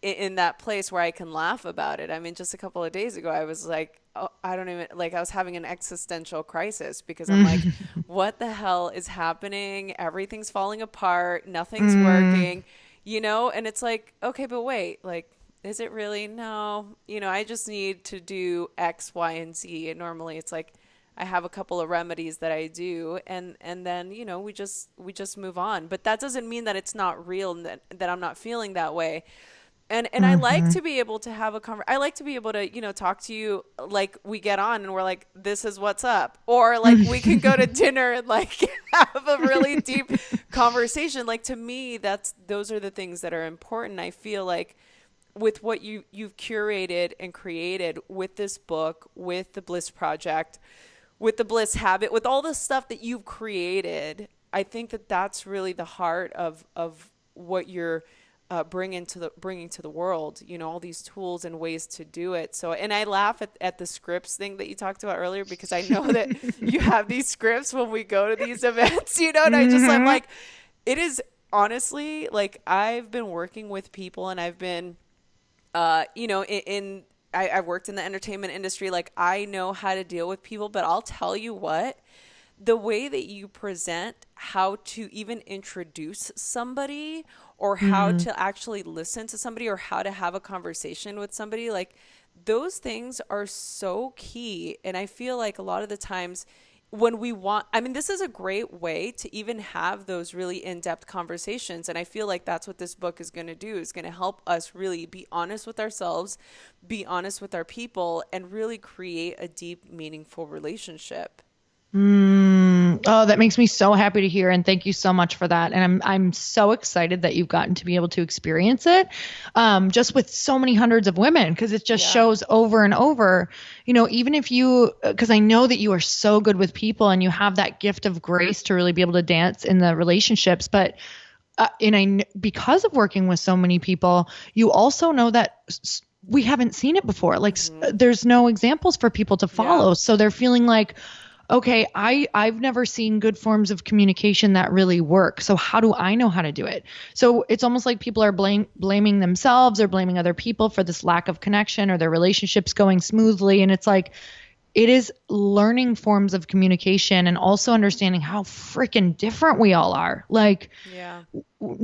in that place where I can laugh about it. I mean, just a couple of days ago, I was like, oh, I don't even, like, I was having an existential crisis because I'm like, what the hell is happening? Everything's falling apart. Nothing's working, and it's like, okay, but wait, like, is it really? No, I just need to do X, Y, and Z. And normally it's like, I have a couple of remedies that I do, and then, we just move on. But that doesn't mean that it's not real and that I'm not feeling that way. And I like to be able to have I like to be able to, talk to you like we get on and we're like, this is what's up. Or like we can go to dinner and like have a really deep conversation. Like to me, those are the things that are important. I feel like with what you've curated and created with this book, with the Bliss Project, with the Bliss Habit, with all the stuff that you've created, I think that's really the heart of what you're bringing to the world, all these tools and ways to do it. So, and I laugh at the scripts thing that you talked about earlier, because I know that you have these scripts when we go to these events, and I'm like, it is honestly like, I've been working with people and I've been, I've worked in the entertainment industry. Like, I know how to deal with people, but I'll tell you what, the way that you present how to even introduce somebody or how to actually listen to somebody or how to have a conversation with somebody, like those things are so key. And I feel like a lot of the times when this is a great way to even have those really in-depth conversations. And I feel like that's what this book is going to do, is going to help us really be honest with ourselves, be honest with our people, and really create a deep, meaningful relationship. Oh, that makes me so happy to hear. And thank you so much for that. And I'm so excited that you've gotten to be able to experience it, just with so many hundreds of women, because it just shows over and over, even if because I know that you are so good with people and you have that gift of grace to really be able to dance in the relationships. But because of working with so many people, you also know that we haven't seen it before. Like there's no examples for people to follow. So they're feeling like, okay, I've never seen good forms of communication that really work. So how do I know how to do it? So it's almost like people are blaming themselves or blaming other people for this lack of connection or their relationships going smoothly. And it's like, it is learning forms of communication and also understanding how freaking different we all are. Like,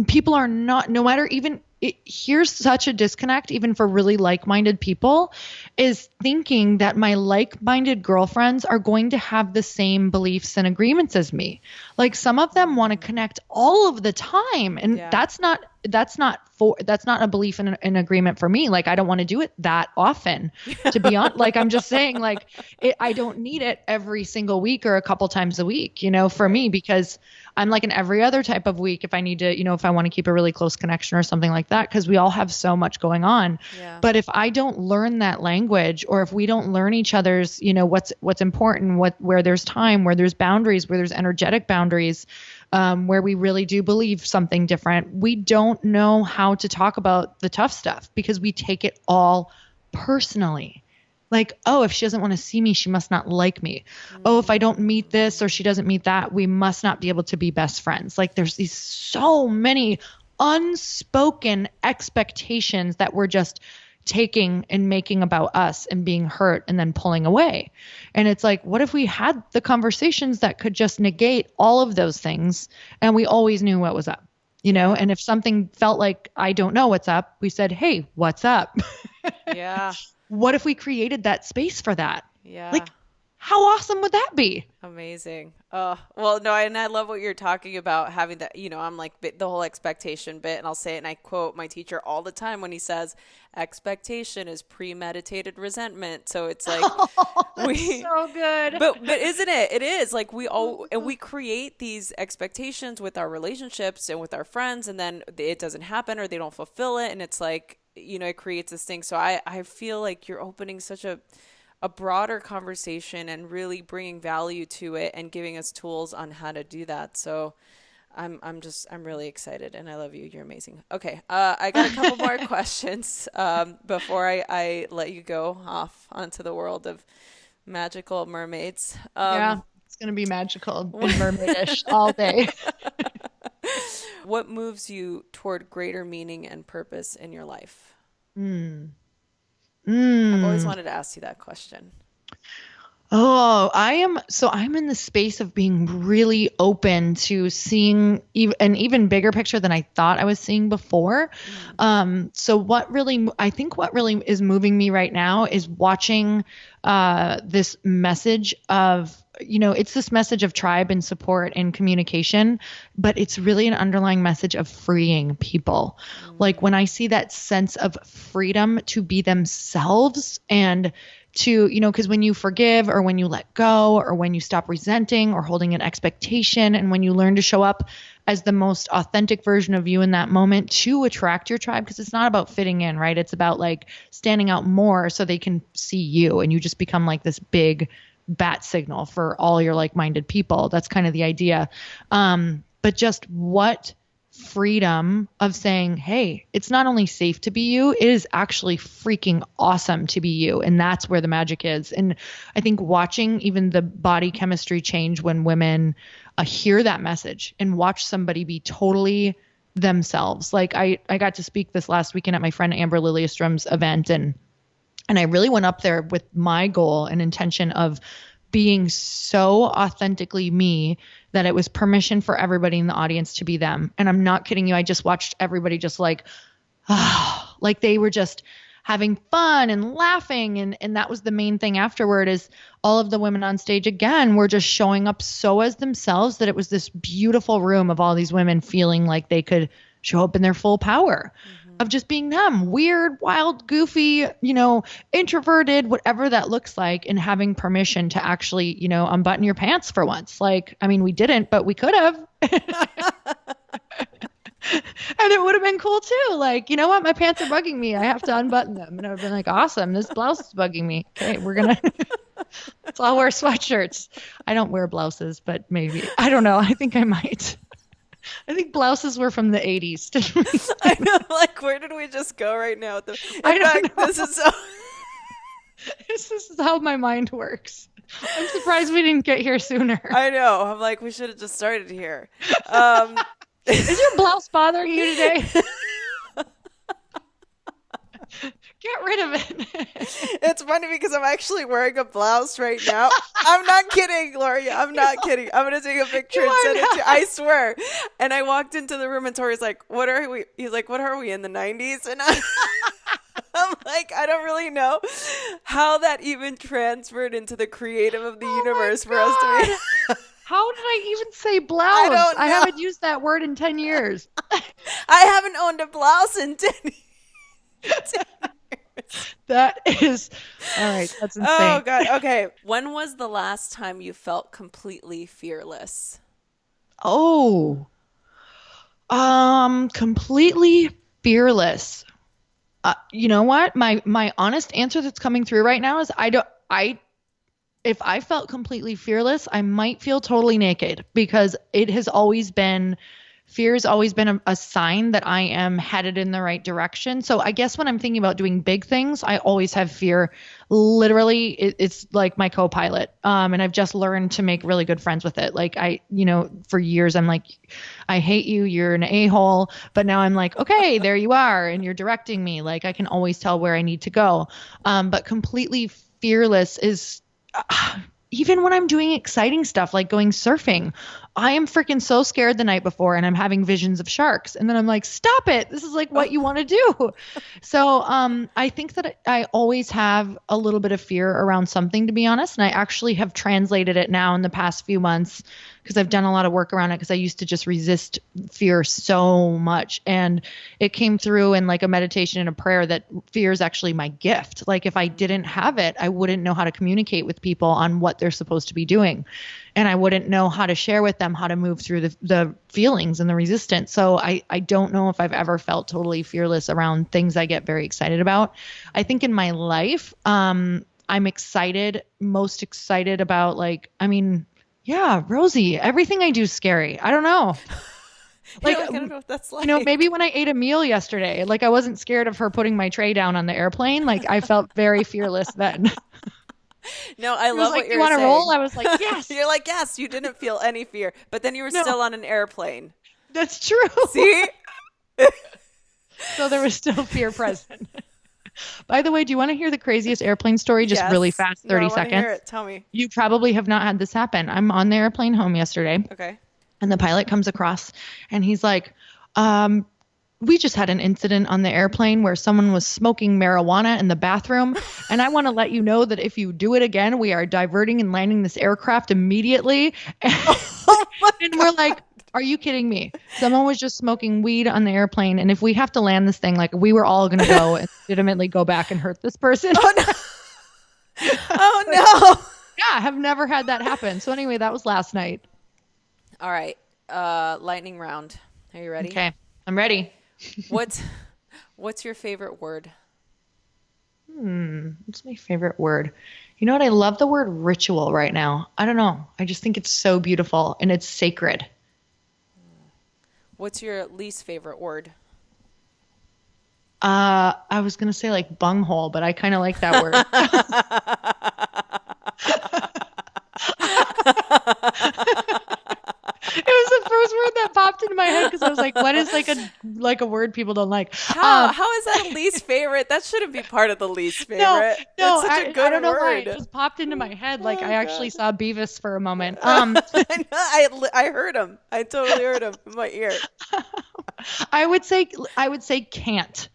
people are not, no matter even, here's such a disconnect, even for really like-minded people, is thinking that my like-minded girlfriends are going to have the same beliefs and agreements as me. Like some of them want to connect all of the time, and that's not that's not a belief in an agreement for me. Like, I don't want to do it that often, to be honest. Like, I'm just saying, like, I don't need it every single week or a couple times a week, for me, because I'm like in every other type of week if I need to, if I want to keep a really close connection or something like that, because we all have so much going on. Yeah. But if I don't learn that language, or if we don't learn each other's, what's important, where there's time, where there's boundaries, where there's energetic boundaries, where we really do believe something different, we don't know how to talk about the tough stuff because we take it all personally. Like, oh, if she doesn't want to see me, she must not like me. Oh, if I don't meet this or she doesn't meet that, we must not be able to be best friends. Like, there's these so many unspoken expectations that we're just taking and making about us and being hurt and then pulling away. And it's like, what if we had the conversations that could just negate all of those things and we always knew what was up, And if something felt like, I don't know what's up, we said, hey, what's up? Yeah. What if we created that space for that? Yeah. Like, how awesome would that be? Amazing. Oh, well, no, and I love what you're talking about, having that, I'm like the whole expectation bit, and I'll say it, and I quote my teacher all the time when he says, expectation is premeditated resentment. So it's like, so good. But isn't it? It is like and we create these expectations with our relationships and with our friends, and then it doesn't happen or they don't fulfill it. And it's like, it creates this thing. So I feel like you're opening such a broader conversation and really bringing value to it and giving us tools on how to do that. So I'm really excited, and I love you. You're amazing. Okay. I got a couple more questions, before I let you go off onto the world of magical mermaids. Yeah, it's going to be magical and mermaidish all day. What moves you toward greater meaning and purpose in your life? Mm. I've always wanted to ask you that question. Oh, I'm in the space of being really open to seeing an even bigger picture than I thought I was seeing before. So I think what really is moving me right now is watching this message of, it's this message of tribe and support and communication, but it's really an underlying message of freeing people. Like, when I see that sense of freedom to be themselves and to, because when you forgive or when you let go or when you stop resenting or holding an expectation, and when you learn to show up as the most authentic version of you in that moment to attract your tribe, because it's not about fitting in, right? It's about like standing out more so they can see you, and you just become like this big bat signal for all your like-minded people. That's kind of the idea. But just what freedom of saying, hey, it's not only safe to be you, it is actually freaking awesome to be you. And that's where the magic is. And I think watching even the body chemistry change when women hear that message and watch somebody be totally themselves. Like, I got to speak this last weekend at my friend Amber Liliestrom's event, and I really went up there with my goal and intention of being so authentically me that it was permission for everybody in the audience to be them. And I'm not kidding you. I just watched everybody just like they were just having fun and laughing. And that was the main thing afterward, is all of the women on stage again were just showing up so as themselves that it was this beautiful room of all these women feeling like they could show up in their full power. Of just being them, weird, wild, goofy, introverted, whatever that looks like, and having permission to actually, unbutton your pants for once. Like, I mean, we didn't, but we could have. And it would have been cool too. Like, you know what? My pants are bugging me. I have to unbutton them. And I would have been like, awesome. This blouse is bugging me. Okay, so I'll wear sweatshirts. I don't wear blouses, but maybe. I don't know. I think I might. I think blouses were from the 80s. I know, like, where did we just go right now? In fact, this is how my mind works. I'm surprised we didn't get here sooner. I know. I'm like, we should have just started here. Is your blouse bothering you today? Get rid of it. It's funny because I'm actually wearing a blouse right now. I'm not kidding, Gloria. I'm not kidding. I'm going to take a picture and send it to you. I swear. And I walked into the room and Tori's like, what are we? He's like, what are we, in the 90s? And I'm like, I don't really know how that even transferred into the creative of the universe for us to be. How did I even say blouse? I don't know. I haven't used that word in 10 years. I haven't owned a blouse in 10 years. That is, all right, that's insane. Oh, God. Okay. When was the last time you felt completely fearless? Oh, completely fearless. You know what? My honest answer that's coming through right now is if I felt completely fearless, I might feel totally naked because fear has always been a sign that I am headed in the right direction. So I guess when I'm thinking about doing big things, I always have fear. Literally, it's like my co-pilot. And I've just learned to make really good friends with it. Like for years, I'm like, I hate you. You're an a-hole. But now I'm like, okay, there you are. And you're directing me. Like I can always tell where I need to go. But completely fearless is, even when I'm doing exciting stuff like going surfing, I am freaking so scared the night before and I'm having visions of sharks. And then I'm like, stop it. This is like what you want to do. So I think that I always have a little bit of fear around something, to be honest. And I actually have translated it now in the past few months because I've done a lot of work around it because I used to just resist fear so much. And it came through in like a meditation and a prayer that fear is actually my gift. Like if I didn't have it, I wouldn't know how to communicate with people on what they're supposed to be doing. And I wouldn't know how to share with them how to move through the feelings and the resistance. So I don't know if I've ever felt totally fearless around things I get very excited about. I think in my life, I'm most excited about yeah, Rosie, everything I do is scary. I don't know. Like, I don't know what that's like. Maybe when I ate a meal yesterday, like I wasn't scared of her putting my tray down on the airplane. Like I felt very fearless then. No, I love what you're saying. You want to roll? I was like, yes. You're like, yes, you didn't feel any fear, but then you were still on an airplane. That's true. See? So there was still fear present. By the way, do you want to hear the craziest airplane story? Just really fast, 30 seconds. Hear it. Tell me. You probably have not had this happen. I'm on the airplane home yesterday. Okay. And the pilot comes across and he's like, we just had an incident on the airplane where someone was smoking marijuana in the bathroom. And I want to let you know that if you do it again, we are diverting and landing this aircraft immediately. And we're like, are you kidding me? Someone was just smoking weed on the airplane. And if we have to land this thing, like we were all going to go and legitimately go back and hurt this person. Oh, no. Oh, no. Yeah, I have never had that happen. So anyway, that was last night. All right. Lightning round. Are you ready? Okay, I'm ready. What's your favorite word? What's my favorite word? You know what? I love the word ritual right now. I don't know. I just think it's so beautiful and it's sacred. What's your least favorite word? I was going to say like bunghole, but I kind of like that word. It was the first word that popped into my head because I was like, what is like a word people don't like? How is that a least favorite? That shouldn't be part of the least favorite. No, it's such a good I don't know word. why. It just popped into my head. Like I actually saw Beavis for a moment. I heard him. I totally heard him in my ear. I would say can't.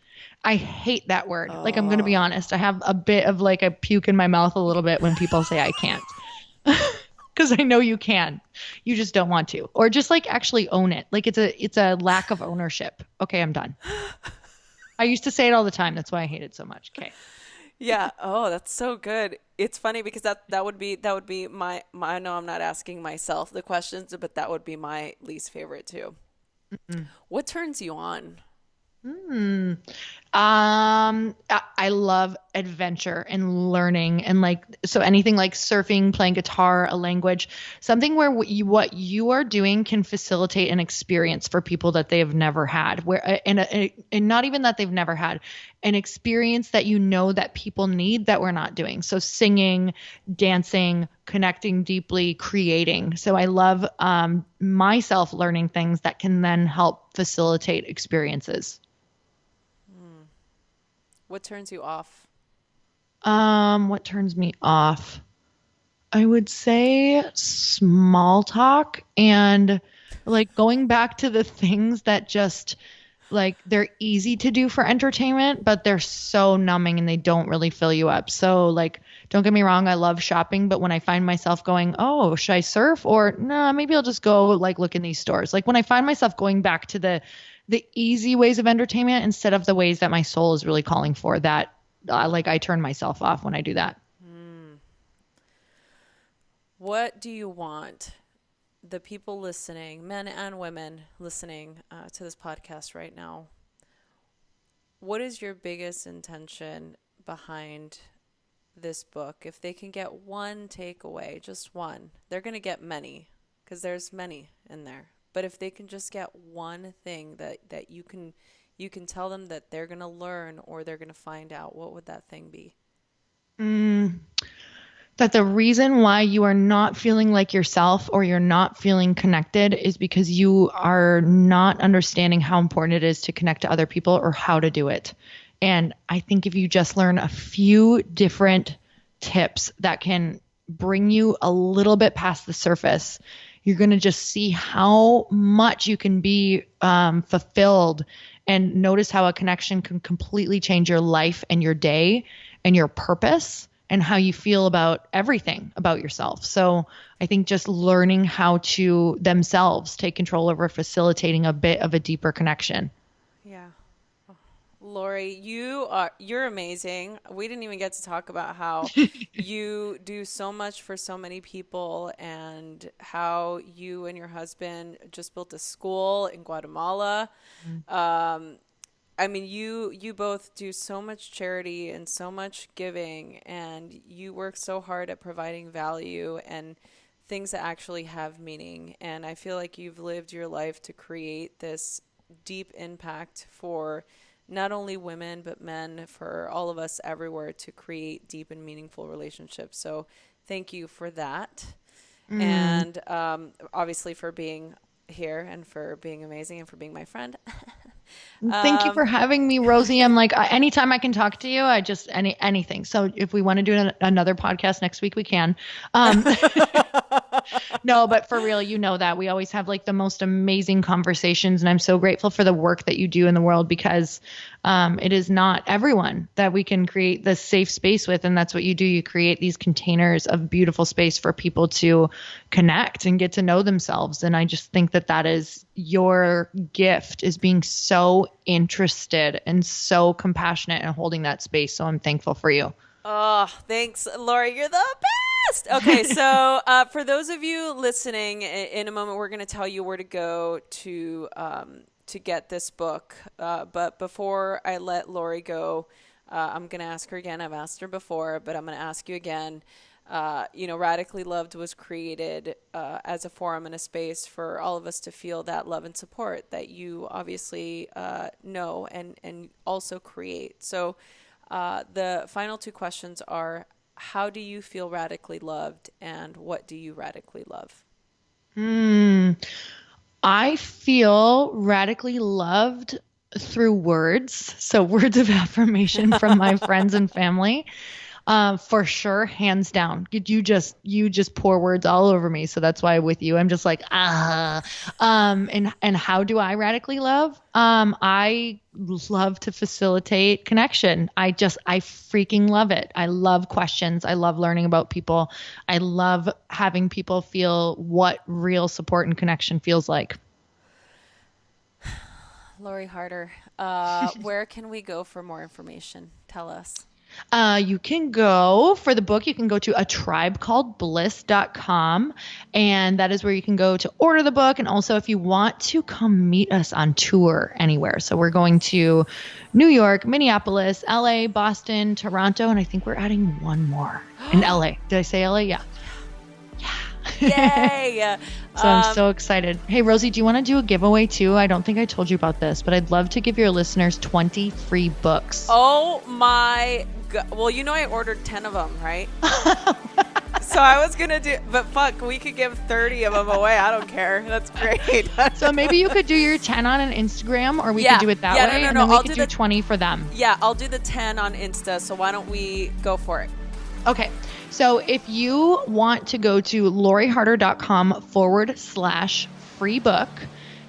I hate that word. Like I'm going to be honest. I have a bit of like a puke in my mouth a little bit when people say I can't. Because I know you can. You just don't want to. Or just like actually own it. Like it's a lack of ownership. Okay, I'm done. I used to say it all the time. That's why I hate it so much. Okay. Yeah. Oh, that's so good. It's funny because that would be my I know I'm not asking myself the questions, but that would be my least favorite too. Mm-mm. What turns you on? I love adventure and learning and so anything like surfing, playing guitar, a language, something where what you are doing can facilitate an experience for people that they have never had, and not even that they've never had, an experience that that people need that we're not doing. So singing, dancing, connecting deeply, creating. So I love myself learning things that can then help facilitate experiences. What turns you off? What turns me off? I would say small talk and like going back to the things that just Like they're easy to do for entertainment, but they're so numbing and they don't really fill you up. So like, don't get me wrong, I love shopping, but when I find myself going, oh, should I surf? Or nah, maybe I'll just go like look in these stores. Like when I find myself going back to the easy ways of entertainment instead of the ways that my soul is really calling for, that like I turn myself off when I do that. What do you want the people listening, men and women listening to this podcast right now? What is your biggest intention behind this book? If they can get one takeaway, just one, they're going to get many because there's many in there. But if they can just get one thing that you can tell them that they're going to learn or they're going to find out, what would that thing be? That the reason why you are not feeling like yourself or you're not feeling connected is because you are not understanding how important it is to connect to other people or how to do it. And I think if you just learn a few different tips that can bring you a little bit past the surface, you're going to just see how much you can be fulfilled and notice how a connection can completely change your life and your day and your purpose and how you feel about everything about yourself. So I think just learning how to themselves take control over facilitating a bit of a deeper connection. Yeah. Lori, you're amazing. We didn't even get to talk about how you do so much for so many people and how you and your husband just built a school in Guatemala. I mean, you both do so much charity and so much giving, and you work so hard at providing value and things that actually have meaning. And I feel like you've lived your life to create this deep impact for not only women, but men, for all of us everywhere to create deep and meaningful relationships. So thank you for that. And obviously for being here and for being amazing and for being my friend. Thank you for having me, Rosie. I'm like, anytime I can talk to you, I just, anything. So if we want to do another podcast next week, we can. No, but for real, you know that we always have like the most amazing conversations. And I'm so grateful for the work that you do in the world because it is not everyone that we can create this safe space with. And that's what you do. You create these containers of beautiful space for people to connect and get to know themselves. And I just think that that is your gift, is being so interested and so compassionate and holding that space. So I'm thankful for you. Oh, thanks, Lori. You're the best. Okay, so for those of you listening, in a moment we're going to tell you where to go to get this book. But before I let Lori go, I'm going to ask her again. I've asked her before, but I'm going to ask you again. Radically Loved was created as a forum and a space for all of us to feel that love and support that you obviously know and also create. So the final two questions are, how do you feel radically loved, and what do you radically love? I feel radically loved through words. So words of affirmation from my friends and family. For sure, hands down. You just pour words all over me. So that's why with you, I'm just like, and how do I radically love? I love to facilitate connection. I freaking love it. I love questions. I love learning about people. I love having people feel what real support and connection feels like. Lori Harder, where can we go for more information? Tell us. You can go for the book. You can go to tribecalledbliss.com, and that is where you can go to order the book. And also if you want to come meet us on tour anywhere. So we're going to New York, Minneapolis, LA, Boston, Toronto, and I think we're adding one more in LA. Did I say LA? Yeah. Yay! So I'm so excited. Hey, Rosie, do you want to do a giveaway too? I don't think I told you about this, but I'd love to give your listeners 20 free books. Oh my God. Well, I ordered 10 of them, right? So I was going to do, but fuck, we could give 30 of them away. I don't care. That's great. So maybe you could do your 10 on an Instagram, or we could do it that way. No, and then we could do 20 for them. Yeah, I'll do the 10 on Insta. So why don't we go for it? Okay. So if you want to go to loriharder.com/free book,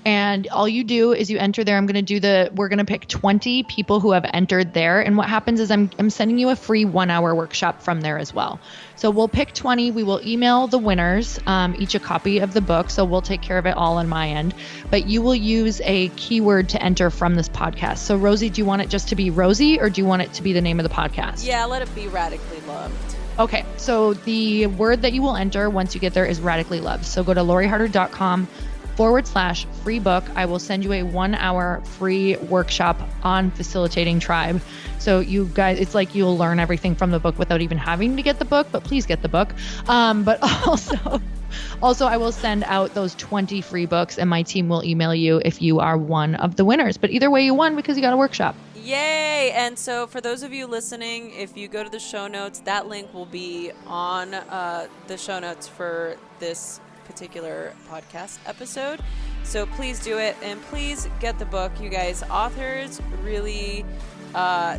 And all you do is you enter there. We're going to pick 20 people who have entered there. And what happens is I'm sending you a free 1-hour workshop from there as well. So we'll pick 20. We will email the winners, each a copy of the book. So we'll take care of it all on my end. But you will use a keyword to enter from this podcast. So Rosie, do you want it just to be Rosie, or do you want it to be the name of the podcast? Yeah, let it be Radically Loved. Okay, so the word that you will enter once you get there is radically loved. So go to loriharder.com/free book. I will send you a 1-hour free workshop on facilitating Tribe. So you guys, it's like you'll learn everything from the book without even having to get the book, but please get the book. But also I will send out those 20 free books, and my team will email you if you are one of the winners. But either way, you won because you got a workshop. Yay! And so for those of you listening, if you go to the show notes, that link will be on the show notes for this particular podcast episode. So please do it, and please get the book, you guys. Authors really,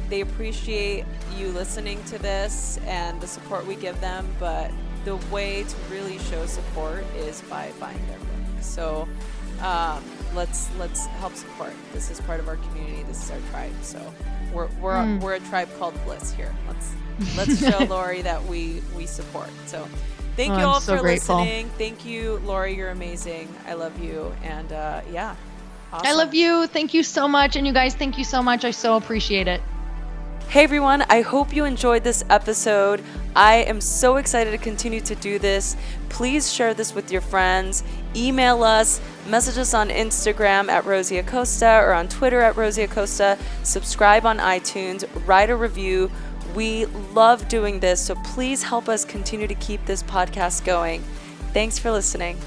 they appreciate you listening to this and the support we give them, but the way to really show support is by buying their book. So let's help support. This is part of our community. This is our tribe. So we're a tribe called Bliss here. Let's show Lori that we support. So thank you all for listening. Thank you, Lori. You're amazing. I love you. And yeah, awesome. I love you. Thank you so much. And you guys, thank you so much. I so appreciate it. Hey everyone, I hope you enjoyed this episode. I am so excited to continue to do this. Please share this with your friends. Email us, message us on Instagram at Rosie Acosta or on Twitter at Rosie Acosta. Subscribe on iTunes, write a review. We love doing this, so please help us continue to keep this podcast going. Thanks for listening.